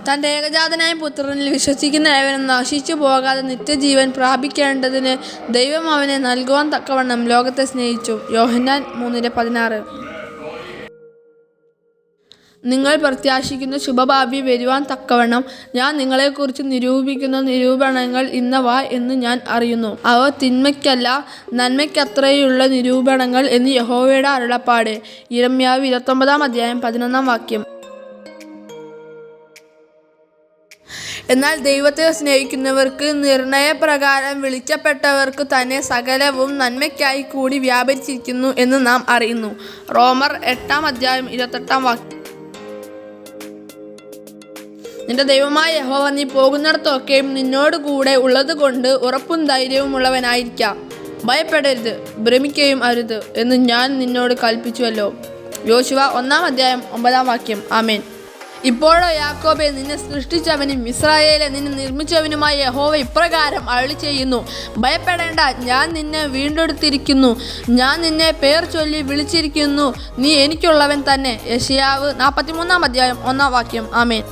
തൻ്റെ ഏകജാതനായ പുത്രനിൽ വിശ്വസിക്കുന്ന ഏവനും നശിച്ചു പോകാതെ നിത്യജീവൻ പ്രാപിക്കേണ്ടതിന് ദൈവം അവനെ നൽകുവാൻ തക്കവണ്ണം ലോകത്തെ സ്നേഹിച്ചു. യോഹന്നാൻ 3:16. നിങ്ങൾ പ്രത്യാശിക്കുന്ന ശുഭഭാവി വരുവാൻ തക്കവണ്ണം ഞാൻ നിങ്ങളെക്കുറിച്ച് നിരൂപിക്കുന്ന നിരൂപണങ്ങൾ ഇന്നവ എന്ന് ഞാൻ അറിയുന്നു. അവ തിന്മയ്ക്കല്ല നന്മയ്ക്കത്രയുള്ള നിരൂപണങ്ങൾ എന്ന് യഹോവയുടെ അരുളപ്പാട്. യിരെമ്യാവ് 29:11. എന്നാൽ ദൈവത്തെ സ്നേഹിക്കുന്നവർക്ക് നിർണയപ്രകാരം വിളിക്കപ്പെട്ടവർക്ക് തന്നെ സകലവും നന്മയ്ക്കായി കൂടി വ്യാപരിച്ചിരിക്കുന്നു എന്ന് നാം അറിയുന്നു. റോമർ 8:28. നിന്റെ ദൈവമായ യഹോവ നീ പോകുന്നിടത്തൊക്കെയും നിന്നോട് കൂടെ ഉള്ളതുകൊണ്ട് ഉറപ്പും ധൈര്യവും ഉള്ളവനായിരിക്കാം. ഭയപ്പെടരുത്, ഭ്രമിക്കുകയും അരുത് എന്ന് ഞാൻ നിന്നോട് കൽപ്പിച്ചുവല്ലോ. യോശുവ 1:9. ആമേൻ. ഇപ്പോഴോ യാക്കോബെ, നിന്നെ സൃഷ്ടിച്ചവനും ഇസ്രായേലെ നിന്നെ നിർമ്മിച്ചവനുമായ യഹോവ ഇപ്രകാരം അരുളിച്ചെയ്യുന്നു: ഭയപ്പെടേണ്ട, ഞാൻ നിന്നെ വീണ്ടെടുത്തിരിക്കുന്നു, ഞാൻ നിന്നെ പേർ ചൊല്ലി വിളിച്ചിരിക്കുന്നു, നീ എനിക്കുള്ളവൻ തന്നെ. യെശയ്യാവ് 43:1. ആമേൻ.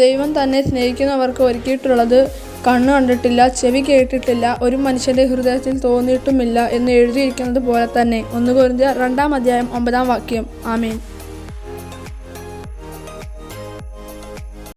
ദൈവം തന്നെ സ്നേഹിക്കുന്നവർക്ക് ഒരുക്കിയിട്ടുള്ളത് കണ്ണു കണ്ടിട്ടില്ല, ചെവി കേട്ടിട്ടില്ല, ഒരു മനുഷ്യൻ്റെ ഹൃദയത്തിൽ തോന്നിയിട്ടുമില്ല എന്ന് എഴുതിയിരിക്കുന്നത് പോലെ തന്നെ. 1 കൊരിന്ത്യർ 2:9. ആമേൻ.